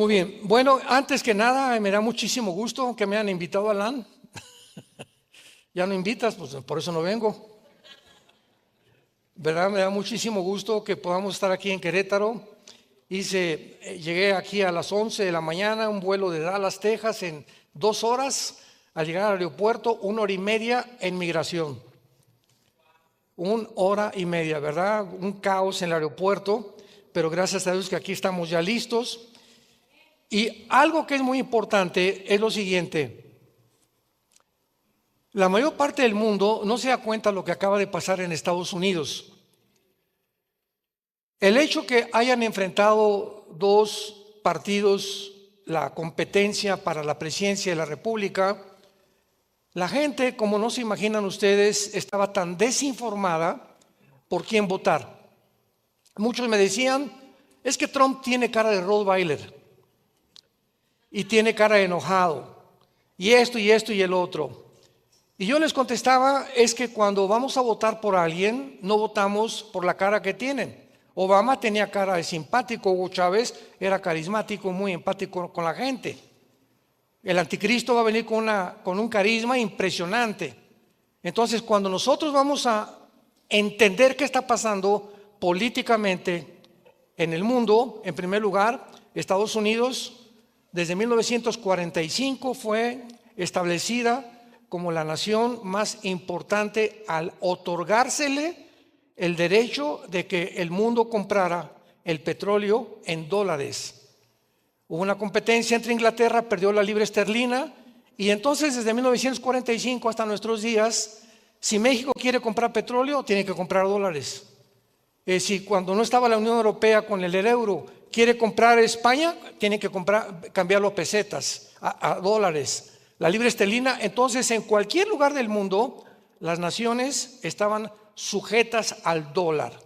Muy bien. Bueno, antes que nada, me da muchísimo gusto que me hayan invitado a LAN. Ya no invitas, pues por eso no vengo. ¿Verdad? Me da muchísimo gusto que podamos estar aquí en Querétaro. Llegué aquí a las 11 de la mañana, un vuelo de Dallas, Texas, en 2 horas. Al llegar al aeropuerto, 1 hora y media en migración. 1 hora y media, ¿verdad? Un caos en el aeropuerto, pero gracias a Dios que aquí estamos ya listos. Y algo que es muy importante es lo siguiente: la mayor parte del mundo no se da cuenta de lo que acaba de pasar en Estados Unidos. El hecho que hayan enfrentado dos partidos la competencia para la presidencia de la República, la gente, como no se imaginan ustedes, estaba tan desinformada por quién votar. Muchos me decían, es que Trump tiene cara de Rottweiler y tiene cara de enojado, y esto y el otro. Y yo les contestaba, es que cuando vamos a votar por alguien, no votamos por la cara que tienen. Obama tenía cara de simpático, Hugo Chávez era carismático, muy empático con la gente. El anticristo va a venir con un carisma impresionante. Entonces, cuando nosotros vamos a entender qué está pasando políticamente en el mundo, en primer lugar, Estados Unidos desde 1945 fue establecida como la nación más importante al otorgársele el derecho de que el mundo comprara el petróleo en dólares. Hubo una competencia entre Inglaterra, perdió la libra esterlina, y entonces desde 1945 hasta nuestros días, si México quiere comprar petróleo, tiene que comprar dólares. Si cuando no estaba la Unión Europea con el euro, quiere comprar España, tiene que cambiarlo a pesetas, a dólares. La libra esterlina. Entonces, en cualquier lugar del mundo, las naciones estaban sujetas al dólar.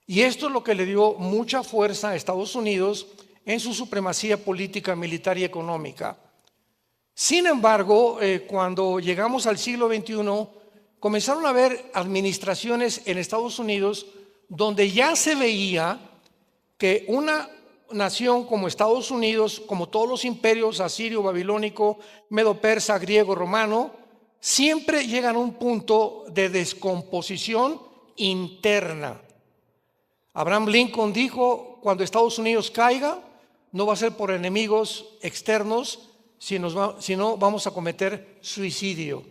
Y esto es lo que le dio mucha fuerza a Estados Unidos en su supremacía política, militar y económica. Sin embargo, cuando llegamos al siglo XXI, comenzaron a haber administraciones en Estados Unidos donde ya se veía que una nación como Estados Unidos, como todos los imperios asirio, babilónico, medo-persa, griego, romano, siempre llegan a un punto de descomposición interna. Abraham Lincoln dijo, cuando Estados Unidos caiga, no va a ser por enemigos externos, sino vamos a cometer suicidio.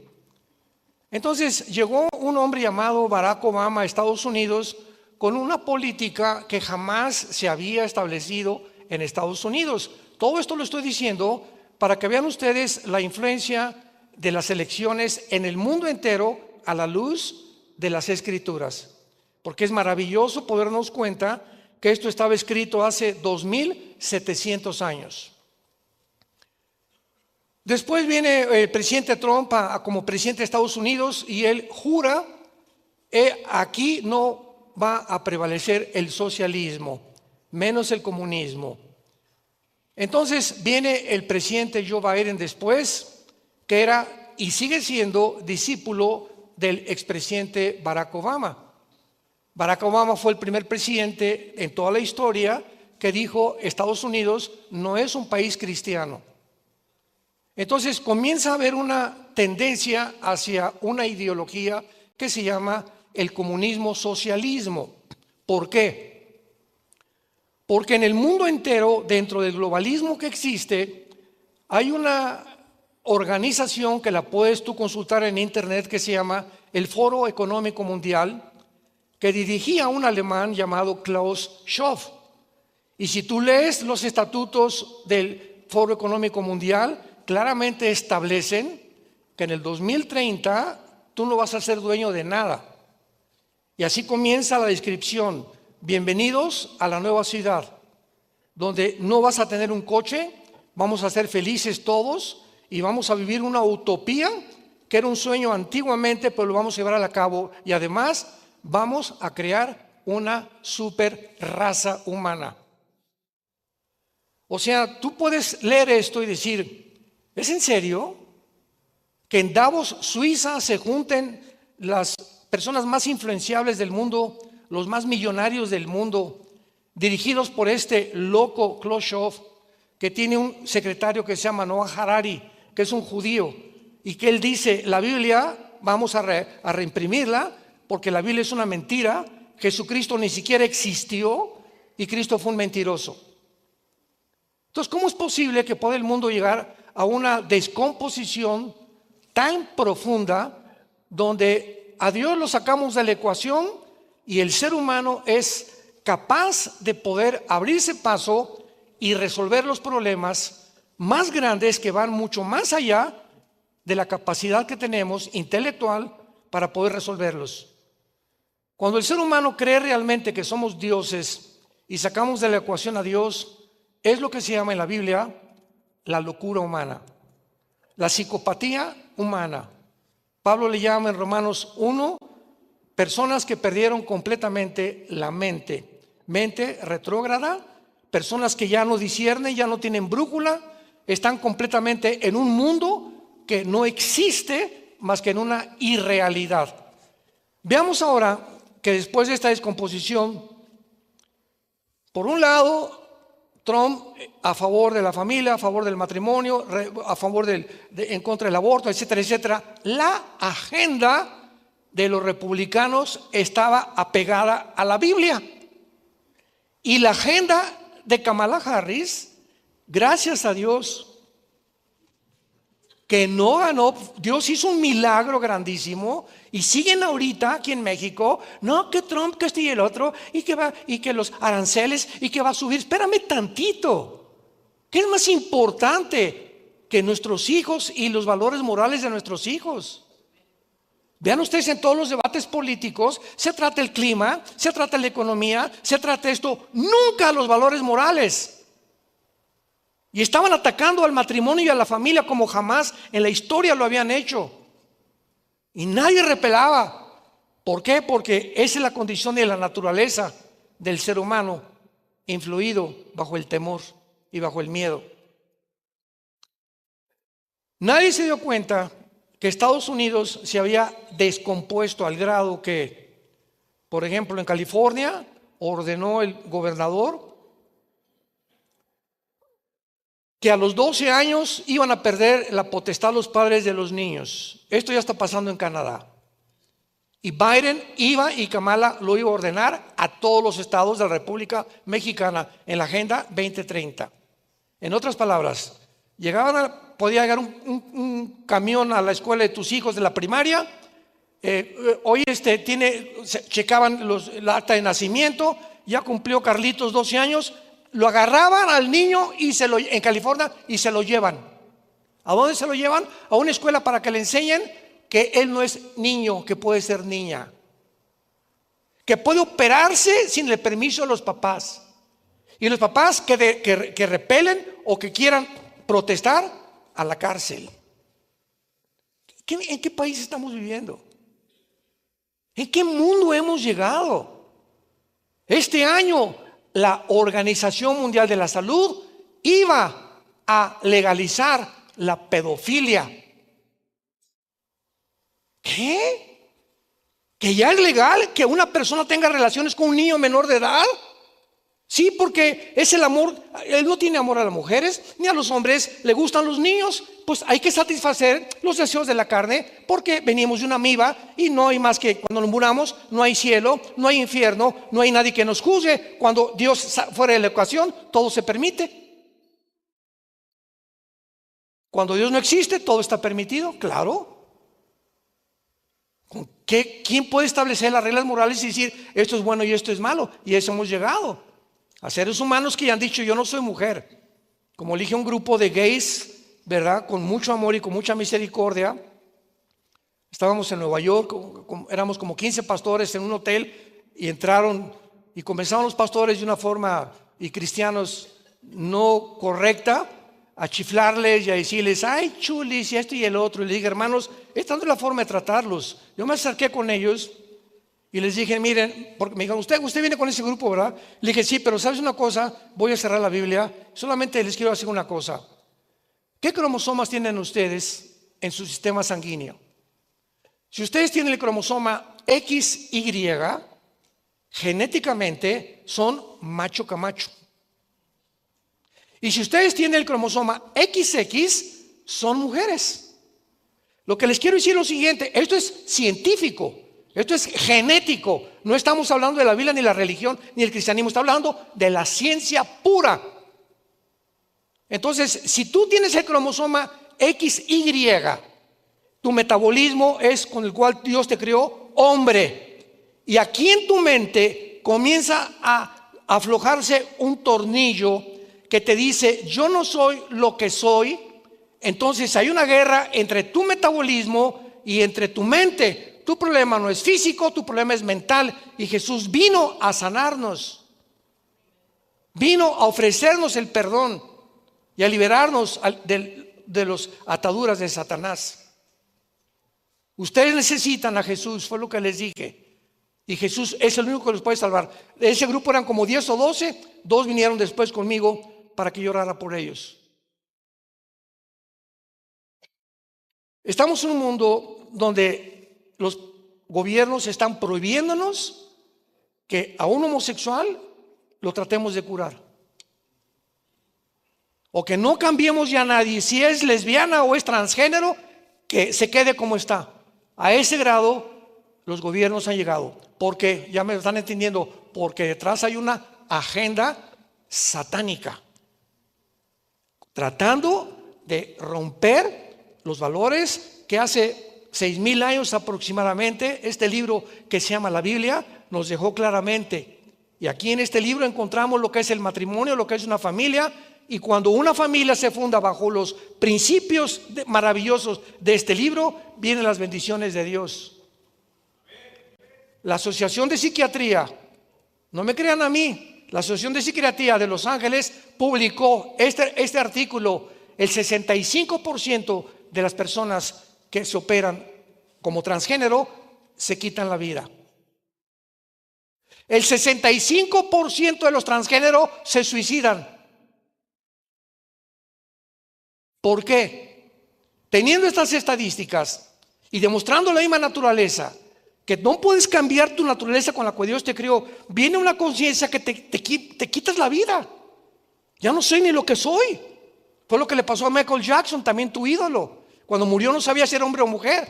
Entonces llegó un hombre llamado Barack Obama a Estados Unidos con una política que jamás se había establecido en Estados Unidos. Todo esto lo estoy diciendo para que vean ustedes la influencia de las elecciones en el mundo entero a la luz de las Escrituras. Porque es maravilloso poder darnos cuenta que esto estaba escrito hace 2700 años. Después viene el presidente Trump como presidente de Estados Unidos y él jura, aquí no va a prevalecer el socialismo, menos el comunismo. Entonces viene el presidente Joe Biden después, que era y sigue siendo discípulo del expresidente Barack Obama. Barack Obama fue el primer presidente en toda la historia que dijo: Estados Unidos no es un país cristiano. Entonces comienza a haber una tendencia hacia una ideología que se llama el comunismo socialismo. ¿Por qué? Porque en el mundo entero, dentro del globalismo que existe, hay una organización que la puedes tú consultar en internet que se llama el Foro Económico Mundial, que dirigía un alemán llamado Klaus Schwab. Y si tú lees los estatutos del Foro Económico Mundial, claramente establecen que en el 2030 tú no vas a ser dueño de nada. Y así comienza la descripción: bienvenidos a la nueva ciudad, donde no vas a tener un coche, vamos a ser felices todos y vamos a vivir una utopía que era un sueño antiguamente, pero lo vamos a llevar a cabo, y además vamos a crear una super raza humana. O sea, tú puedes leer esto y decir, ¿es en serio que en Davos, Suiza, se junten las personas más influenciables del mundo, los más millonarios del mundo, dirigidos por este loco Klaus Schwab, que tiene un secretario que se llama Noah Harari, que es un judío, y que él dice, la Biblia vamos a reimprimirla porque la Biblia es una mentira, Jesucristo ni siquiera existió y Cristo fue un mentiroso. Entonces, ¿cómo es posible que pueda el mundo llegar a una descomposición tan profunda donde a Dios lo sacamos de la ecuación y el ser humano es capaz de poder abrirse paso y resolver los problemas más grandes que van mucho más allá de la capacidad que tenemos intelectual para poder resolverlos? Cuando el ser humano cree realmente que somos dioses y sacamos de la ecuación a Dios, es lo que se llama en la Biblia la locura humana, la psicopatía humana. Pablo le llama en Romanos 1 personas que perdieron completamente la mente retrógrada, personas que ya no disciernen, ya no tienen brújula, están completamente en un mundo que no existe más que en una irrealidad. Veamos ahora que después de esta descomposición, por un lado, Trump a favor de la familia, a favor del matrimonio, a favor en contra del aborto, etcétera, etcétera. La agenda de los republicanos estaba apegada a la Biblia. Y la agenda de Kamala Harris, gracias a Dios, que no ganó, Dios hizo un milagro grandísimo y siguen ahorita aquí en México, no, que Trump, que este y el otro, y que los aranceles, y que va a subir. Espérame tantito, ¿qué es más importante que nuestros hijos y los valores morales de nuestros hijos? Vean ustedes, en todos los debates políticos se trata el clima, se trata la economía, se trata esto, nunca los valores morales. Y estaban atacando al matrimonio y a la familia como jamás en la historia lo habían hecho. Y nadie repelaba. ¿Por qué? Porque esa es la condición de la naturaleza del ser humano, influido bajo el temor y bajo el miedo. Nadie se dio cuenta que Estados Unidos se había descompuesto al grado que, por ejemplo, en California ordenó el gobernador que a los 12 años iban a perder la potestad los padres de los niños. Esto ya está pasando en Canadá. Y Biden iba, y Kamala lo iba a ordenar a todos los estados de la República Mexicana en la Agenda 2030. En otras palabras, podía llegar un camión a la escuela de tus hijos de la primaria. Hoy checaban la acta de nacimiento, ya cumplió Carlitos 12 años. Lo agarraban al niño en California y se lo llevan. ¿A dónde se lo llevan? A una escuela para que le enseñen que él no es niño, que puede ser niña, que puede operarse sin el permiso de los papás. Y los papás que repelen o que quieran protestar, a la cárcel. ¿En qué país estamos viviendo? ¿En qué mundo hemos llegado? Este año la Organización Mundial de la Salud iba a legalizar la pedofilia. ¿Qué? ¿Que ya es legal que una persona tenga relaciones con un niño menor de edad? Sí, porque es el amor. Él no tiene amor a las mujeres ni a los hombres, le gustan los niños. Pues hay que satisfacer los deseos de la carne, porque venimos de una amiba y no hay más que cuando nos muramos, no hay cielo, no hay infierno, no hay nadie que nos juzgue. Cuando Dios fuera de la ecuación, todo se permite. Cuando Dios no existe, todo está permitido, claro. ¿Quién puede establecer las reglas morales y decir esto es bueno y esto es malo? Y a eso hemos llegado. A seres humanos que ya han dicho yo no soy mujer. Como elige un grupo de gays, ¿verdad? Con mucho amor y con mucha misericordia. Estábamos en Nueva York, éramos como 15 pastores en un hotel y entraron y comenzaron los pastores de una forma, y cristianos, no correcta, a chiflarles y a decirles, ay chulis y esto y el otro. Y les dije, hermanos, esta no es la forma de tratarlos. Yo me acerqué con ellos y les dije, miren, porque me dijeron, usted viene con ese grupo, ¿verdad? Le dije, sí, pero ¿sabes una cosa? Voy a cerrar la Biblia, solamente les quiero decir una cosa. ¿Qué cromosomas tienen ustedes en su sistema sanguíneo? Si ustedes tienen el cromosoma XY, genéticamente son macho camacho. Y si ustedes tienen el cromosoma XX, son mujeres. Lo que les quiero decir es lo siguiente: esto es científico, esto es genético. No estamos hablando de la Biblia, ni la religión, ni el cristianismo. Está hablando de la ciencia pura. Entonces, si tú tienes el cromosoma XY, tu metabolismo es con el cual Dios te creó hombre. Y aquí en tu mente comienza a aflojarse un tornillo que te dice: yo no soy lo que soy. Entonces hay una guerra entre tu metabolismo y entre tu mente. Tu problema no es físico, tu problema es mental. Y Jesús vino a sanarnos, vino a ofrecernos el perdón y a liberarnos de las ataduras de Satanás. Ustedes necesitan a Jesús, fue lo que les dije. Y Jesús es el único que los puede salvar. De ese grupo eran como 10 o 12. 2 vinieron después conmigo para que yo orara por ellos. Estamos en un mundo donde los gobiernos están prohibiéndonos que a un homosexual lo tratemos de curar, o que no cambiemos ya a nadie. Si es lesbiana o es transgénero, que se quede como está. A ese grado los gobiernos han llegado. Porque, ya me están entendiendo, porque detrás hay una agenda satánica tratando de romper los valores que hace 6,000 años aproximadamente este libro que se llama la Biblia nos dejó claramente. Y aquí en este libro encontramos lo que es el matrimonio, lo que es una familia. Y cuando una familia se funda bajo los principios maravillosos de este libro, vienen las bendiciones de Dios. La Asociación de Psiquiatría, no me crean a mí, la Asociación de Psiquiatría de Los Ángeles publicó este artículo: el 65% de las personas que se operan como transgénero se quitan la vida. El 65% de los transgéneros se suicidan. ¿Por qué? Teniendo estas estadísticas y demostrando la misma naturaleza, que no puedes cambiar tu naturaleza con la que Dios te creó, viene una conciencia que te quitas la vida. Ya no soy ni lo que soy. Fue lo que le pasó a Michael Jackson, también tu ídolo. Cuando murió no sabía si era hombre o mujer.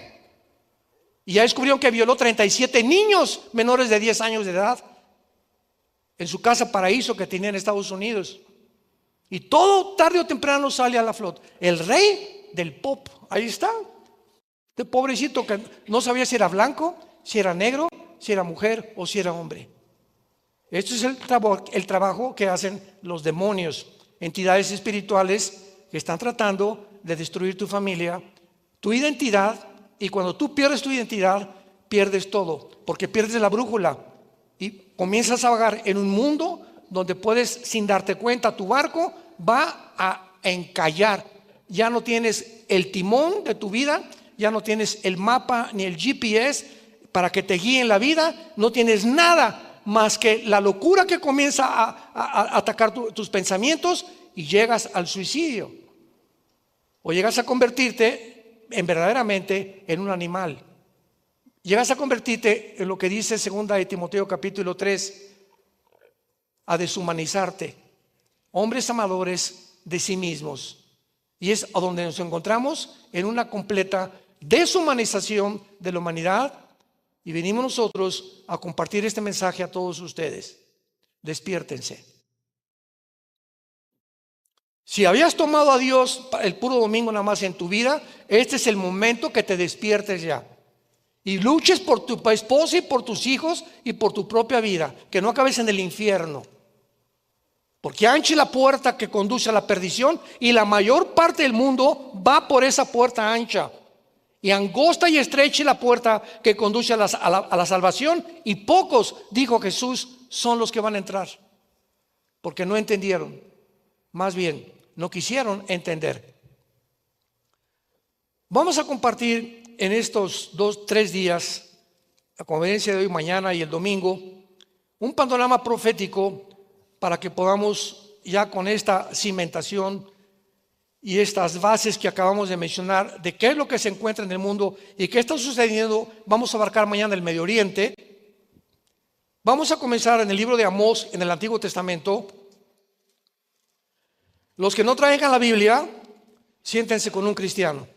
Y ya descubrieron que violó 37 niños menores de 10 años de edad en su casa paraíso que tenía en Estados Unidos. Y todo tarde o temprano sale a la flota. El rey del pop, ahí está. Este pobrecito que no sabía si era blanco, si era negro, si era mujer o si era hombre. Esto es el trabajo que hacen los demonios, entidades espirituales que están tratando de destruir tu familia, tu identidad. Y cuando tú pierdes tu identidad, pierdes todo, porque pierdes la brújula y comienzas a vagar en un mundo donde puedes, sin darte cuenta, tu barco va a encallar. Ya no tienes el timón de tu vida, ya no tienes el mapa ni el GPS para que te guíe en la vida. No tienes nada más que la locura que comienza a atacar tus pensamientos, y llegas al suicidio, o llegas a convertirte verdaderamente en un animal. Llegas a convertirte en lo que dice 2 de Timoteo capítulo 3, a deshumanizarte, hombres amadores de sí mismos. Y es a donde nos encontramos, en una completa deshumanización de la humanidad. Y venimos nosotros a compartir este mensaje a todos ustedes. Despiértense. Si habías tomado a Dios el puro domingo nada más en tu vida, este es el momento que te despiertes ya. Y luches por tu esposa y por tus hijos y por tu propia vida. Que no acabes en el infierno. Porque ancha es la puerta que conduce a la perdición, y la mayor parte del mundo va por esa puerta ancha. Y angosta y estrecha es la puerta que conduce a la salvación, y pocos, dijo Jesús, son los que van a entrar. Porque no entendieron. Más bien, no quisieron entender. Vamos a compartir en estos 3 días, la conferencia de hoy, mañana y el domingo, un panorama profético para que podamos, ya con esta cimentación y estas bases que acabamos de mencionar, de qué es lo que se encuentra en el mundo y qué está sucediendo. Vamos a abarcar mañana el Medio Oriente. Vamos a comenzar en el libro de Amós, en el Antiguo Testamento. Los que no traigan la Biblia, siéntense con un cristiano,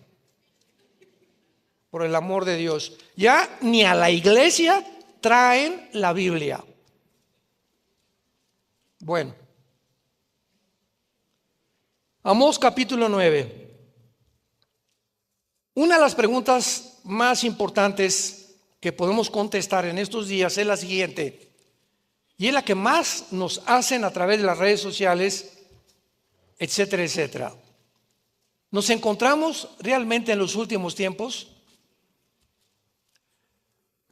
por el amor de Dios. Ya ni a la iglesia traen la Biblia. Bueno, Amós capítulo 9. Una de las preguntas más importantes que podemos contestar en estos días es la siguiente, y es la que más nos hacen a través de las redes sociales, etcétera, etcétera. ¿Nos encontramos realmente en los últimos tiempos?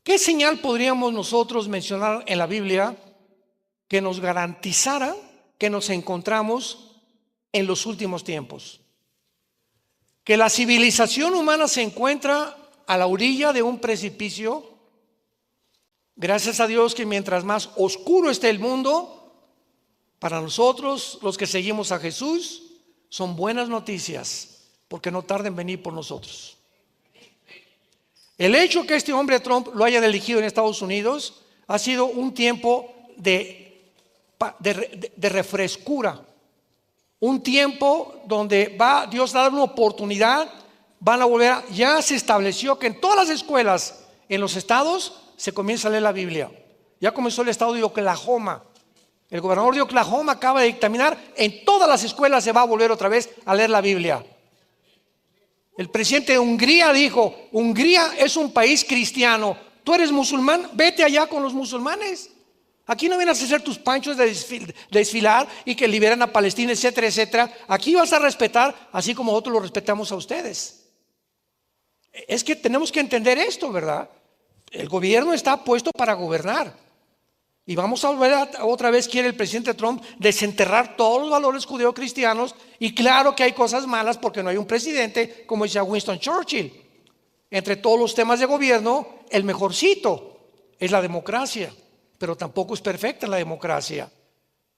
¿Qué señal podríamos nosotros mencionar en la Biblia que nos garantizara que nos encontramos en los últimos tiempos? Que la civilización humana se encuentra a la orilla de un precipicio. Gracias a Dios que mientras más oscuro esté el mundo, para nosotros los que seguimos a Jesús son buenas noticias, porque no tarda en venir por nosotros. El hecho que este hombre Trump lo haya elegido en Estados Unidos ha sido un tiempo de refrescura, un tiempo donde va Dios a dar una oportunidad. Van a volver ya se estableció que en todas las escuelas en los estados se comienza a leer la Biblia. Ya comenzó el estado de Oklahoma. El gobernador de Oklahoma acaba de dictaminar, en todas las escuelas se va a volver otra vez a leer la Biblia. El presidente de Hungría dijo: Hungría es un país cristiano, tú eres musulmán, vete allá con los musulmanes. Aquí no vienes a hacer tus panchos de desfilar y que liberan a Palestina, etcétera, etcétera. Aquí vas a respetar, así como nosotros lo respetamos a ustedes. Es que tenemos que entender esto, ¿verdad? El gobierno está puesto para gobernar. Y vamos a volver otra vez, quiere el presidente Trump desenterrar todos los valores judeocristianos. Y claro que hay cosas malas porque no hay un presidente, como decía Winston Churchill. Entre todos los temas de gobierno, el mejorcito es la democracia. Pero tampoco es perfecta la democracia.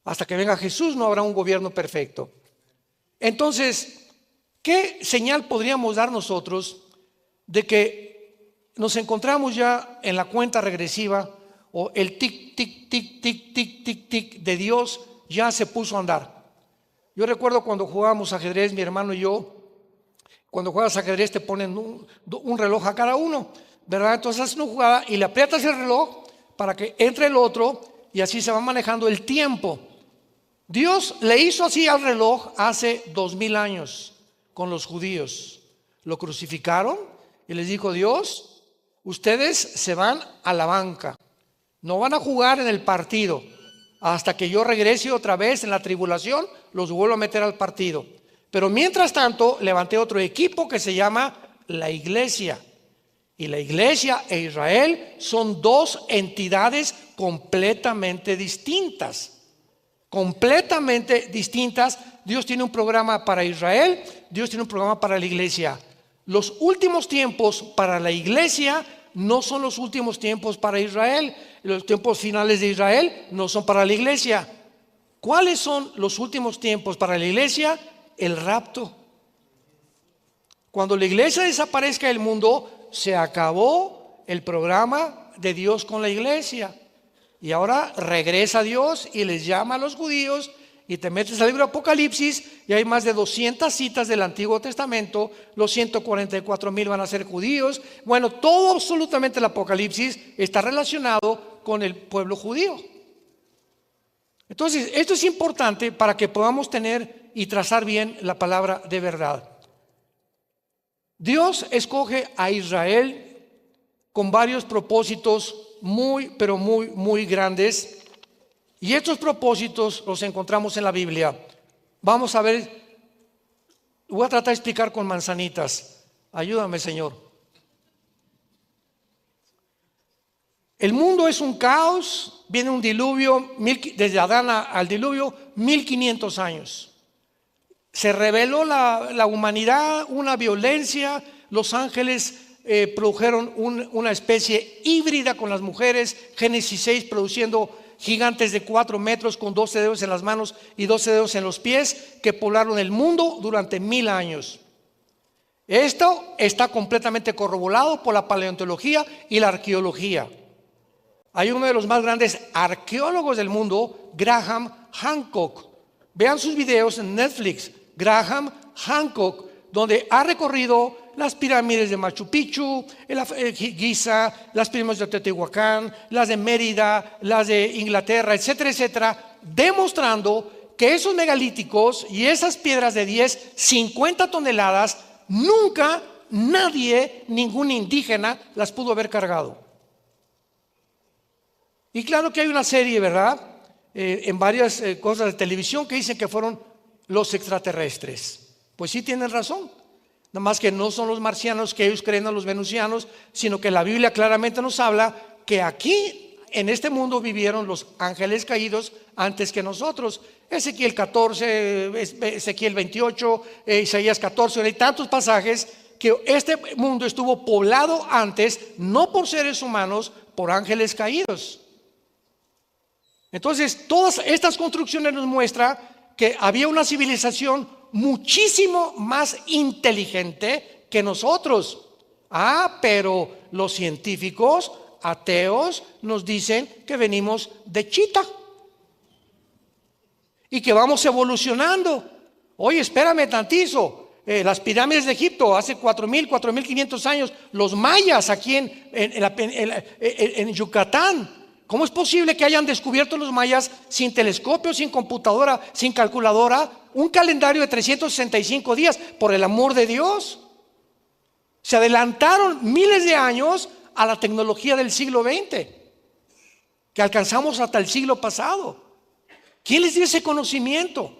Hasta que venga Jesús no habrá un gobierno perfecto. Entonces, ¿qué señal podríamos dar nosotros de que nos encontramos ya en la cuenta regresiva, o el tic, tic, tic, tic, tic, tic, tic de Dios ya se puso a andar? Yo recuerdo cuando jugábamos ajedrez, mi hermano y yo. Cuando juegas ajedrez te ponen un reloj a cada uno, ¿verdad? Entonces haces una jugada y le aprietas el reloj para que entre el otro, y así se va manejando el tiempo. Dios le hizo así al reloj hace 2000 años con los judíos. Lo crucificaron y les dijo: Dios, ustedes se van a la banca, no van a jugar en el partido hasta que yo regrese otra vez en la tribulación, los vuelvo a meter al partido. Pero mientras tanto levanté otro equipo que se llama la iglesia. Y la iglesia e Israel son dos entidades completamente distintas. Completamente distintas. Dios tiene un programa para Israel, Dios tiene un programa para la iglesia. Los últimos tiempos para la iglesia no son los últimos tiempos para Israel. Los tiempos finales de Israel no son para la iglesia. ¿Cuáles son los últimos tiempos para la iglesia? El rapto. Cuando la iglesia desaparezca del mundo, se acabó el programa de Dios con la iglesia. Y ahora regresa Dios y les llama a los judíos, y te metes al libro de Apocalipsis y hay más de 200 citas del Antiguo Testamento. Los 144,000 van a ser judíos. Bueno, todo absolutamente el Apocalipsis está relacionado con el pueblo judío. Entonces, esto es importante para que podamos tener y trazar bien la palabra de verdad. Dios escoge a Israel con varios propósitos muy, pero muy, muy grandes. Y estos propósitos los encontramos en la Biblia. Vamos a ver, voy a tratar de explicar con manzanitas. Ayúdame, Señor. El mundo es un caos, viene un diluvio, desde Adán al diluvio, 1500 años. Se reveló la humanidad, una violencia. Los ángeles produjeron una especie híbrida con las mujeres. Génesis 6, produciendo gigantes de 4 metros con 12 dedos en las manos y 12 dedos en los pies, que poblaron el mundo durante 1000 años. Esto está completamente corroborado por la paleontología y la arqueología. Hay uno de los más grandes arqueólogos del mundo, Graham Hancock, Vean sus videos en Netflix, Graham Hancock, donde ha recorrido las pirámides de Machu Picchu, Giza, las pirámides de Teotihuacán, las de Mérida, las de Inglaterra, etcétera, etcétera, demostrando que esos megalíticos y esas piedras de 10, 50 toneladas, nunca nadie, ningún indígena, las pudo haber cargado. Y claro que hay una serie, ¿verdad? En varias cosas de televisión que dicen que fueron los extraterrestres. Pues sí tienen razón. Nada más que no son los marcianos que ellos creen, a los venusianos, sino que la Biblia claramente nos habla que aquí en este mundo vivieron los ángeles caídos antes que nosotros. Ezequiel 14, Ezequiel 28, Isaías 14, hay tantos pasajes que este mundo estuvo poblado antes, no por seres humanos, por ángeles caídos. Entonces, todas estas construcciones nos muestran que había una civilización muchísimo más inteligente que nosotros. Pero los científicos ateos nos dicen que venimos de chita y que vamos evolucionando. Oye, espérame tantito. Las pirámides de Egipto hace 4.000, 4.500 años, los mayas aquí en Yucatán. ¿Cómo es posible que hayan descubierto los mayas sin telescopio, sin computadora, sin calculadora, un calendario de 365 días? Por el amor de Dios. Se adelantaron miles de años a la tecnología del siglo XX, que alcanzamos hasta el siglo pasado. ¿Quién les dio ese conocimiento?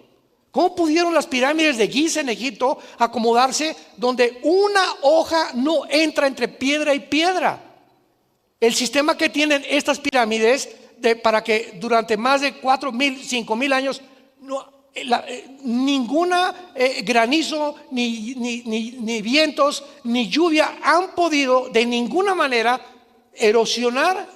¿Cómo pudieron las pirámides de Giza en Egipto acomodarse donde una hoja no entra entre piedra y piedra? El sistema que tienen estas pirámides para que durante más de 4.000, 5.000 años ninguna granizo, ni vientos, ni lluvia han podido de ninguna manera erosionar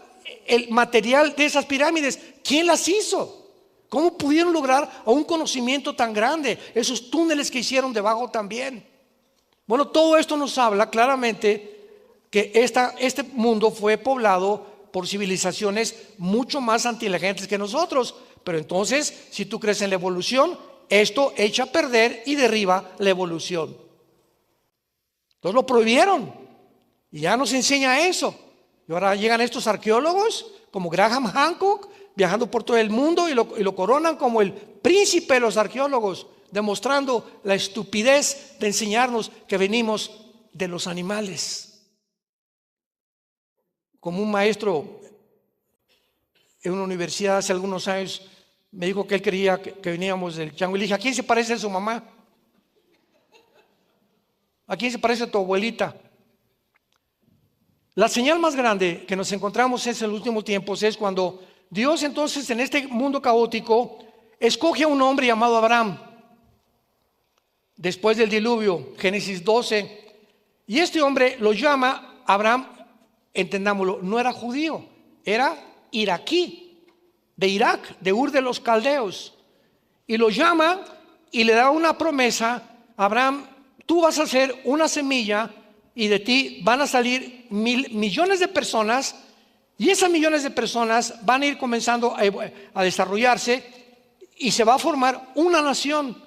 el material de esas pirámides. ¿Quién las hizo? ¿Cómo pudieron lograr un conocimiento tan grande? Esos túneles que hicieron debajo también. Bueno, todo esto nos habla claramente que este mundo fue poblado por civilizaciones mucho más inteligentes que nosotros. Pero entonces, si tú crees en la evolución, esto echa a perder y derriba la evolución. Entonces lo prohibieron y ya nos enseña eso. Y ahora llegan estos arqueólogos como Graham Hancock, viajando por todo el mundo y lo coronan como el príncipe de los arqueólogos, demostrando la estupidez de enseñarnos que venimos de los animales. Como un maestro en una universidad hace algunos años me dijo que él creía que veníamos del chango. Y le dije: ¿a quién se parece a su mamá? ¿A quién se parece a tu abuelita? La señal más grande que nos encontramos en los últimos tiempos es cuando Dios entonces en este mundo caótico escoge a un hombre llamado Abraham después del diluvio, Génesis 12, y este hombre lo llama Abraham. Entendámoslo, no era judío, era iraquí, de Irak, de Ur de los Caldeos. Y lo llama y le da una promesa: Abraham, tú vas a ser una semilla y de ti van a salir millones de personas, y esas millones de personas van a ir comenzando a desarrollarse y se va a formar una nación,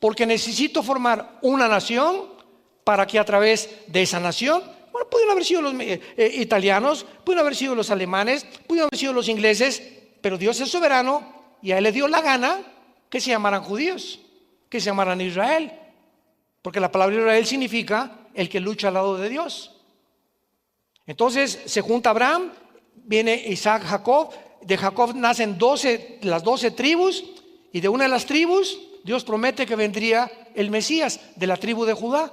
porque necesito formar una nación para que a través de esa nación, bueno, pueden haber sido los italianos, pueden haber sido los alemanes, pueden haber sido los ingleses, pero Dios es soberano y a él le dio la gana que se llamaran judíos, que se llamaran Israel, porque la palabra Israel significa el que lucha al lado de Dios. Entonces se junta Abraham, viene Isaac, Jacob, de Jacob nacen las 12 tribus, y de una de las tribus Dios promete que vendría el Mesías, de la tribu de Judá.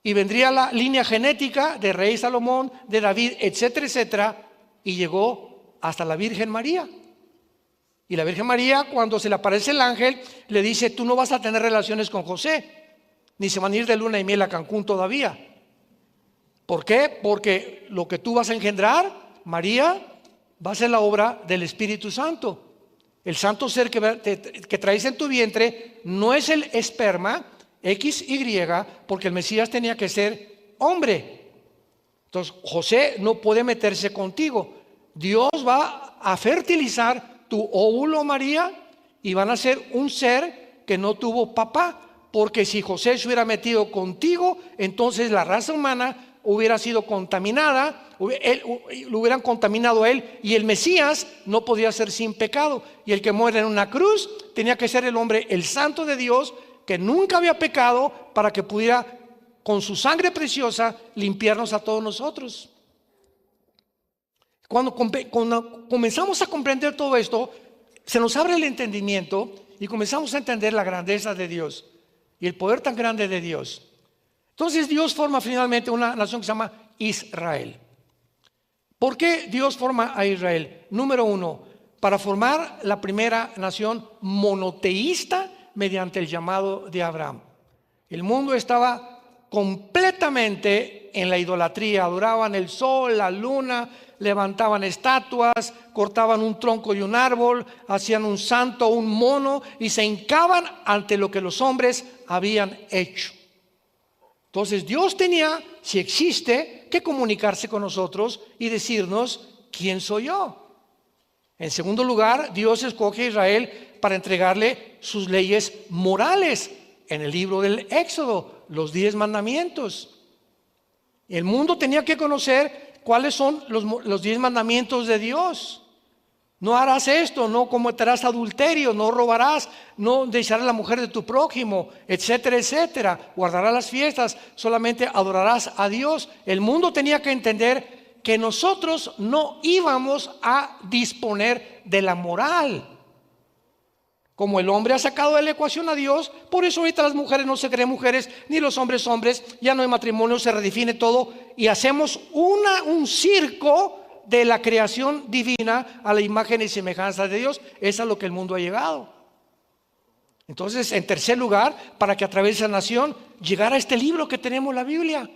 Y vendría la línea genética de rey Salomón, de David, etcétera, etcétera, y llegó hasta la Virgen María. Y la Virgen María, cuando se le aparece el ángel, le dice: tú no vas a tener relaciones con José, ni se van a ir de luna y miel a Cancún todavía. ¿Por qué? Porque lo que tú vas a engendrar, María, va a ser la obra del Espíritu Santo. El santo ser que traes en tu vientre no es el esperma XY, porque el Mesías tenía que ser hombre. Entonces José no puede meterse contigo. Dios va a fertilizar tu óvulo, María, y van a ser un ser que no tuvo papá, porque si José se hubiera metido contigo, entonces la raza humana hubiera sido contaminada, lo hubieran contaminado a él, y el Mesías no podía ser sin pecado, y el que muere en una cruz tenía que ser el hombre, el santo de Dios, que nunca había pecado, para que pudiera con su sangre preciosa limpiarnos a todos nosotros. Cuando comenzamos a comprender todo esto, se nos abre el entendimiento y comenzamos a entender la grandeza de Dios y el poder tan grande de Dios. Entonces Dios forma finalmente una nación que se llama Israel. ¿Por qué Dios forma a Israel? Número uno, para formar la primera nación monoteísta mediante el llamado de Abraham. El mundo estaba completamente en la idolatría, adoraban el sol, la luna, levantaban estatuas, cortaban un tronco y un árbol, hacían un santo, un mono, y se hincaban ante lo que los hombres habían hecho. Entonces Dios tenía, si existe, que comunicarse con nosotros y decirnos: ¿quién soy yo? En segundo lugar, Dios escoge a Israel para entregarle sus leyes morales. En el libro del Éxodo, los 10 mandamientos. El mundo tenía que conocer cuáles son los 10 mandamientos de Dios. No harás esto, no cometerás adulterio, no robarás, no desearás la mujer de tu prójimo, etcétera, etcétera. Guardarás las fiestas, solamente adorarás a Dios. El mundo tenía que entender que nosotros no íbamos a disponer de la moral. Como el hombre ha sacado de la ecuación a Dios, por eso ahorita las mujeres no se creen mujeres, ni los hombres hombres, ya no hay matrimonio, se redefine todo y hacemos un circo de la creación divina a la imagen y semejanza de Dios. Es a lo que el mundo ha llegado. Entonces, en tercer lugar, para que a través de esa nación llegara este libro que tenemos, la Biblia.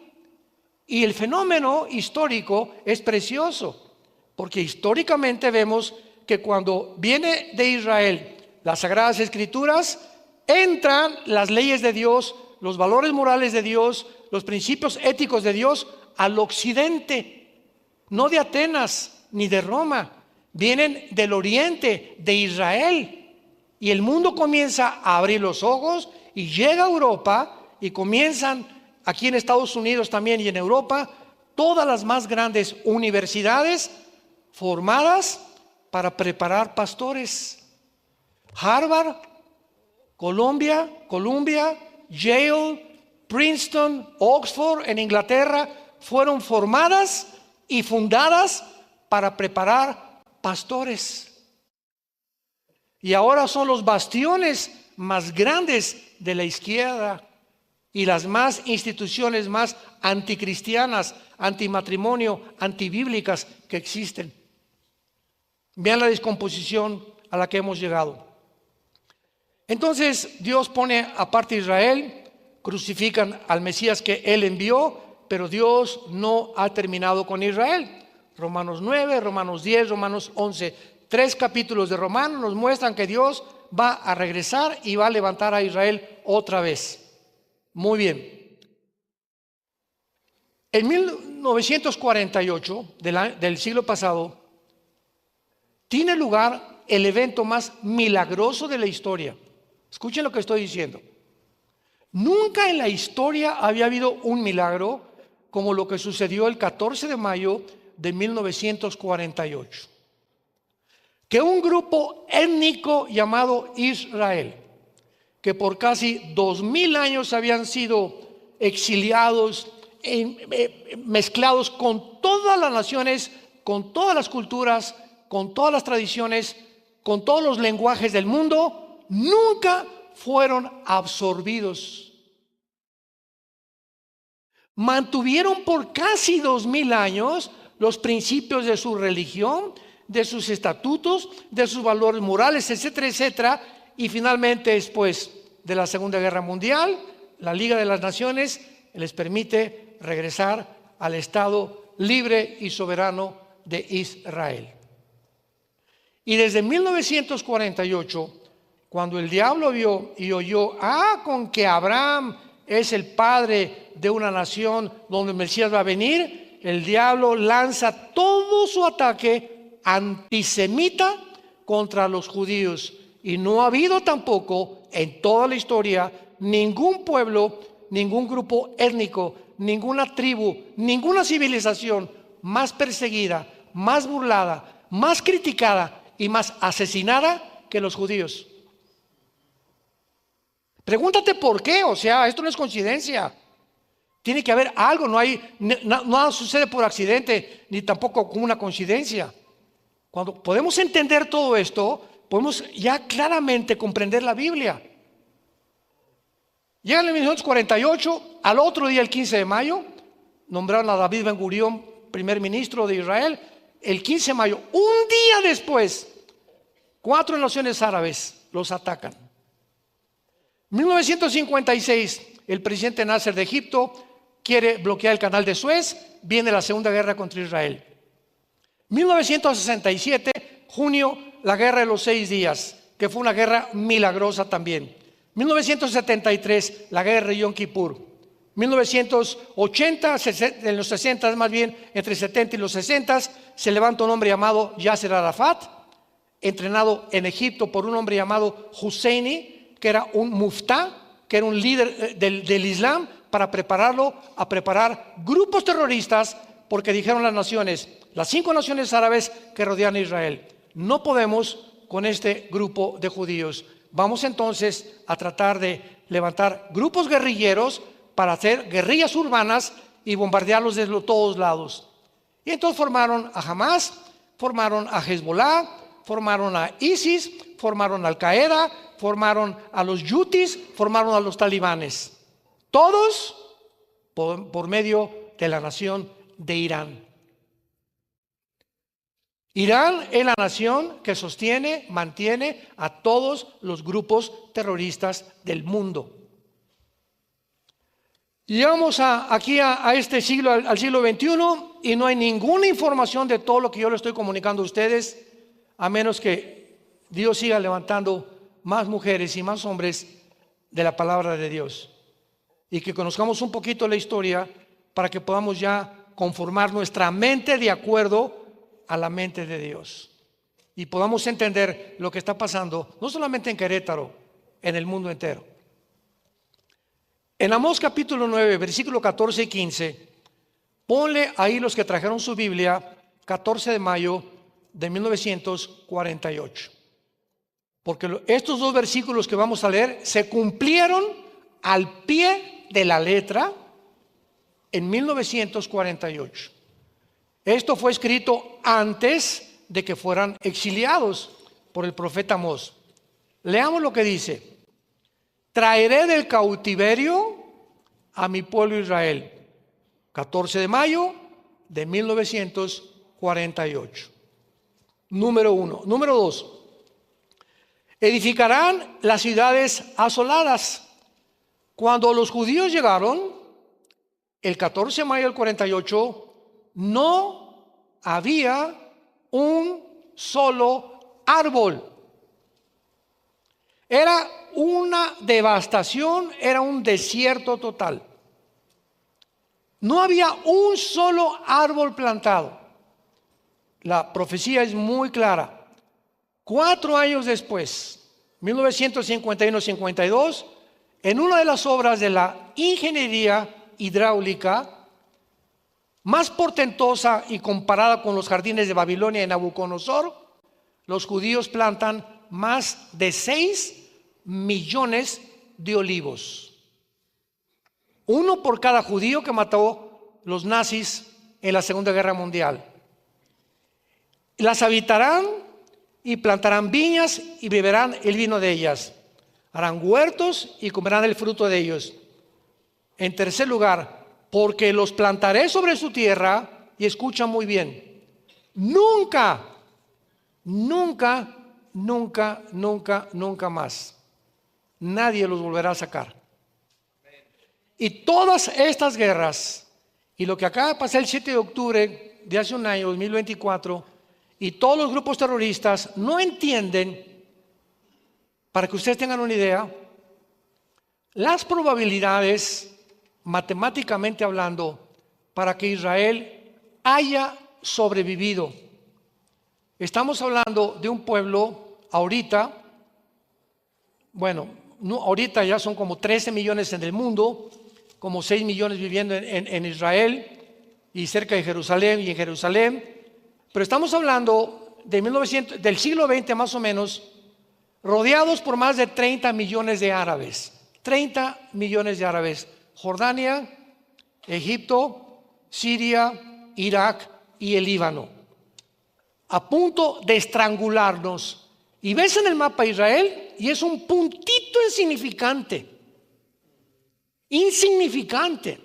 Y el fenómeno histórico es precioso, porque históricamente vemos que cuando viene de Israel las Sagradas Escrituras, entran las leyes de Dios, los valores morales de Dios, los principios éticos de Dios al occidente, no de Atenas ni de Roma, vienen del oriente, de Israel, y el mundo comienza a abrir los ojos y llega a Europa y comienzan aquí en Estados Unidos también y en Europa todas las más grandes universidades formadas para preparar pastores. Harvard, Columbia, Yale, Princeton, Oxford en Inglaterra fueron formadas y fundadas para preparar pastores. Y ahora son los bastiones más grandes de la izquierda y las más instituciones más anticristianas, antimatrimonio, antibíblicas que existen. Vean la descomposición a la que hemos llegado. Entonces Dios pone aparte a Israel, crucifican al Mesías que Él envió, pero Dios no ha terminado con Israel. Romanos 9, Romanos 10, Romanos 11, 3 capítulos de Romanos nos muestran que Dios va a regresar y va a levantar a Israel otra vez. Muy bien. En 1948 del siglo pasado tiene lugar el evento más milagroso de la historia. Escuchen lo que estoy diciendo. Nunca en la historia había habido un milagro como lo que sucedió el 14 de mayo de 1948. Que un grupo étnico llamado Israel, que por casi 2000 años habían sido exiliados, mezclados con todas las naciones, con todas las culturas, con todas las tradiciones, con todos los lenguajes del mundo, nunca fueron absorbidos. Mantuvieron por casi 2000 años los principios de su religión, de sus estatutos, de sus valores morales, etcétera, etcétera. Y finalmente, después de la Segunda Guerra Mundial, la Liga de las Naciones les permite regresar al Estado libre y soberano de Israel. Y desde 1948, cuando el diablo vio y oyó, con que Abraham es el padre de una nación donde el Mesías va a venir, el diablo lanza todo su ataque antisemita contra los judíos Y no ha habido tampoco en toda la historia ningún pueblo, ningún grupo étnico, ninguna tribu, ninguna civilización más perseguida, más burlada, más criticada y más asesinada que los judíos. Pregúntate por qué, o sea, esto no es coincidencia. Tiene que haber algo, nada sucede por accidente, ni tampoco como una coincidencia. Cuando podemos entender todo esto, podemos ya claramente comprender la Biblia. Llega en 1948, al otro día, el 15 de mayo, nombraron a David Ben Gurión primer ministro de Israel. El 15 de mayo, un día después, 4 naciones árabes los atacan. 1956, el presidente Nasser de Egipto quiere bloquear el canal de Suez, viene la Segunda Guerra contra Israel. 1967, junio, la Guerra de los 6 días, que fue una guerra milagrosa también. 1973, la guerra de Yom Kippur. 1980, en los 60 más bien, entre 70 y los 60, se levanta un hombre llamado Yasser Arafat, entrenado en Egipto por un hombre llamado Husseini, que era un muftá, que era un líder del Islam, para prepararlo a preparar grupos terroristas, porque dijeron las naciones, las 5 naciones árabes que rodean a Israel, no podemos con este grupo de judíos. Vamos entonces a tratar de levantar grupos guerrilleros para hacer guerrillas urbanas y bombardearlos desde todos lados. Y entonces formaron a Hamas, formaron a Hezbollah, formaron a ISIS, formaron a Al-Qaeda, formaron a los yutis, formaron a los talibanes. Todos por medio de la nación de Irán. Irán es la nación que sostiene, mantiene a todos los grupos terroristas del mundo. Llegamos aquí a este siglo, al siglo XXI, y no hay ninguna información de todo lo que yo le estoy comunicando a ustedes, a menos que Dios siga levantando más mujeres y más hombres de la palabra de Dios, y que conozcamos un poquito la historia para que podamos ya conformar nuestra mente de acuerdo a la mente de Dios y podamos entender lo que está pasando, no solamente en Querétaro, en el mundo entero. En Amós capítulo 9, versículo 14 y 15, ponle ahí los que trajeron su Biblia, 14 de mayo de 1948. Porque estos 2 versículos que vamos a leer se cumplieron al pie de la letra en 1948. Esto fue escrito antes de que fueran exiliados por el profeta Amós. Leamos lo que dice. Traeré del cautiverio a mi pueblo Israel. 14 de mayo de 1948. Número 1. Número 2. Edificarán las ciudades asoladas. Cuando los judíos llegaron, el 14 de mayo del 48, no había un solo árbol. Era una devastación, era un desierto total. No había un solo árbol plantado. La profecía es muy clara. 4 años después, 1951-52, en una de las obras de la ingeniería hidráulica más portentosa y comparada con los jardines de Babilonia y Nabucodonosor, los judíos plantan más de 6 millones de olivos. 1 por cada judío que mató los nazis en la Segunda Guerra Mundial. Las habitarán y plantarán viñas y beberán el vino de ellas. Harán huertos y comerán el fruto de ellos. En tercer lugar, porque los plantaré sobre su tierra, y escucha muy bien, nunca más nadie los volverá a sacar. Y todas estas guerras, y lo que acaba de pasar el 7 de octubre de hace un año, 2024, y todos los grupos terroristas no entienden, para que ustedes tengan una idea, las probabilidades, matemáticamente hablando, para que Israel haya sobrevivido. Estamos hablando de un pueblo ahorita bueno, ahorita ya son como 13 millones en el mundo, como 6 millones viviendo en Israel y cerca de Jerusalén y en Jerusalén. Pero estamos hablando de del siglo XX más o menos, rodeados por más de 30 millones de árabes. 30 millones de árabes. Jordania, Egipto, Siria, Irak y el Líbano. A punto de estrangularnos. Y ves en el mapa Israel y es un puntito insignificante. Insignificante.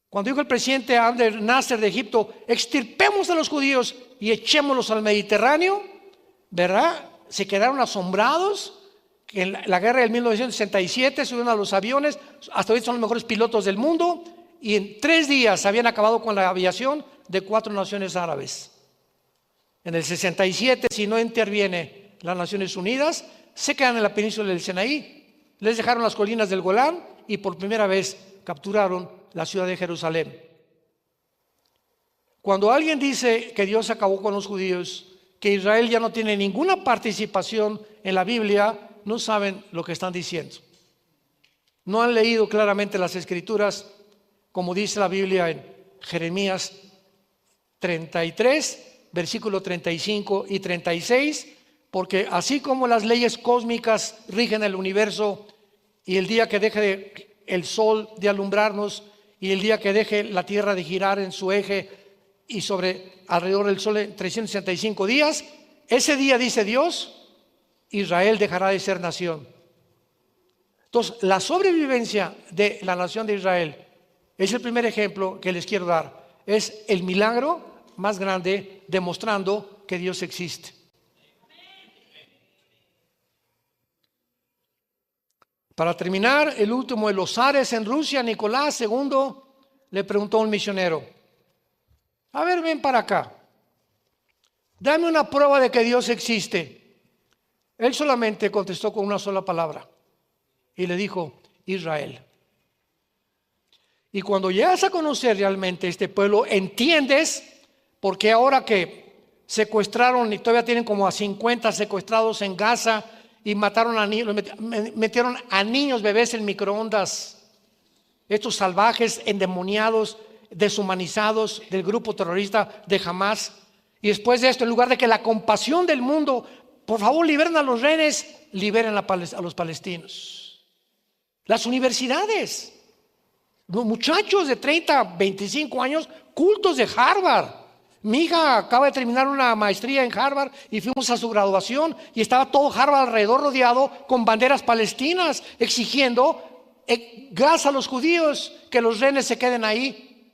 Cuando dijo el presidente Abdel Nasser de Egipto, extirpemos a los judíos y echémoslos al Mediterráneo, ¿verdad? Se quedaron asombrados. Que en la guerra del 1967 subieron a los aviones, hasta hoy son los mejores pilotos del mundo, y en 3 días habían acabado con la aviación de 4 naciones árabes. En el 67, si no interviene las Naciones Unidas, se quedan en la península del Sinaí, les dejaron las colinas del Golán y por primera vez capturaron la ciudad de Jerusalén. Cuando alguien dice que Dios acabó con los judíos, que Israel ya no tiene ninguna participación en la Biblia, no saben lo que están diciendo. No han leído claramente las Escrituras, como dice la Biblia en Jeremías 33, versículo 35 y 36, porque así como las leyes cósmicas rigen el universo, y el día que deje el sol de alumbrarnos, y el día que deje la tierra de girar en su eje y alrededor del sol en 365 días, ese día, dice Dios, Israel dejará de ser nación. Entonces, la sobrevivencia de la nación de Israel es el primer ejemplo que les quiero dar. Es el milagro más grande demostrando que Dios existe. Para terminar, el último de los zares en Rusia, Nicolás II, le preguntó a un misionero: a ver, ven para acá, dame una prueba de que Dios existe. Él solamente contestó con una sola palabra y le dijo: Israel. Y cuando llegas a conocer realmente este pueblo, entiendes por qué ahora que secuestraron y todavía tienen como a 50 secuestrados en Gaza y mataron a niños, metieron a niños, bebés en microondas, estos salvajes, endemoniados, deshumanizados del grupo terrorista de Hamas. Y después de esto, en lugar de que la compasión del mundo, por favor, liberen a los rehenes, liberen a los palestinos. Las universidades, los muchachos de 30, 25 años, cultos de Harvard. Mi hija acaba de terminar una maestría en Harvard y fuimos a su graduación y estaba todo Harvard alrededor rodeado con banderas palestinas exigiendo gas a los judíos, que los rehenes se queden ahí.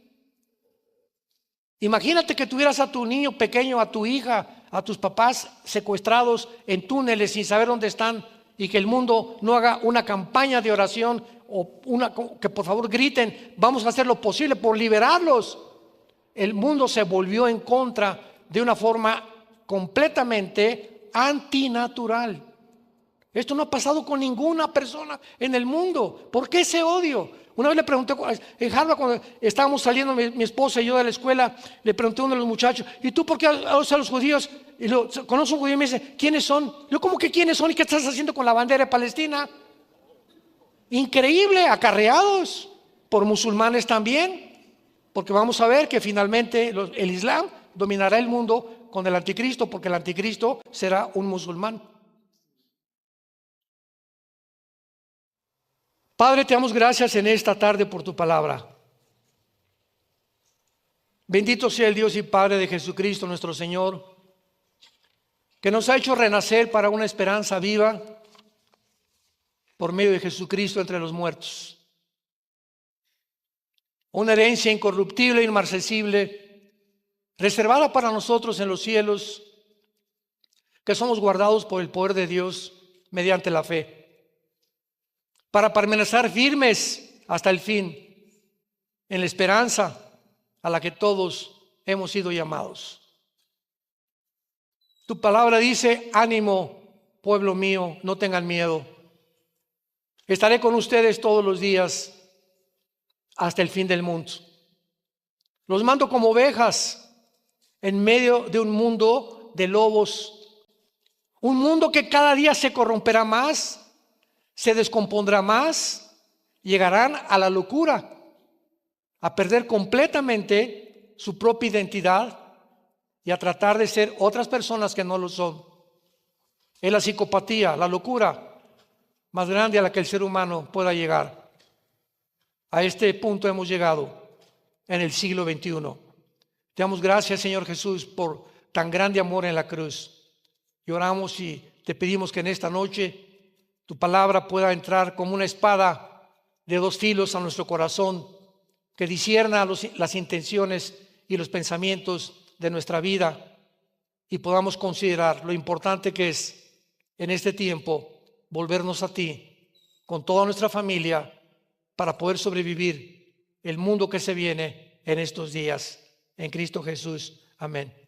Imagínate que tuvieras a tu niño pequeño, a tu hija, a tus papás secuestrados en túneles sin saber dónde están, y que el mundo no haga una campaña de oración o que por favor griten: vamos a hacer lo posible por liberarlos. El mundo se volvió en contra de una forma completamente antinatural. Esto no ha pasado con ninguna persona en el mundo. ¿Por qué ese odio? Una vez le pregunté en Harvard, cuando estábamos saliendo mi esposa y yo de la escuela, le pregunté a uno de los muchachos: ¿y tú por qué odias a los judíos? Y conozco un judío y me dice: ¿quiénes son? Yo, ¿cómo que quiénes son? ¿Y qué estás haciendo con la bandera de Palestina? Increíble, acarreados por musulmanes también, porque vamos a ver que finalmente el Islam dominará el mundo con el anticristo, porque el anticristo será un musulmán. Padre, te damos gracias en esta tarde por tu palabra. Bendito sea el Dios y Padre de Jesucristo nuestro Señor, que nos ha hecho renacer para una esperanza viva por medio de Jesucristo entre los muertos. Una herencia incorruptible e inmarcesible, reservada para nosotros en los cielos, que somos guardados por el poder de Dios mediante la fe, para permanecer firmes hasta el fin, en la esperanza a la que todos hemos sido llamados. Tu palabra dice: ánimo, pueblo mío, no tengan miedo. Estaré con ustedes todos los días hasta el fin del mundo. Los mando como ovejas en medio de un mundo de lobos, un mundo que cada día se corromperá más, se descompondrá más, llegarán a la locura, a perder completamente su propia identidad y a tratar de ser otras personas que no lo son. Es la psicopatía, la locura más grande a la que el ser humano pueda llegar. A este punto hemos llegado en el siglo XXI. Te damos gracias, Señor Jesús, por tan grande amor en la cruz. Y oramos y te pedimos que en esta noche tu palabra pueda entrar como una espada de dos filos a nuestro corazón, que discierna las intenciones y los pensamientos de nuestra vida y podamos considerar lo importante que es en este tiempo volvernos a ti con toda nuestra familia para poder sobrevivir el mundo que se viene en estos días. En Cristo Jesús. Amén.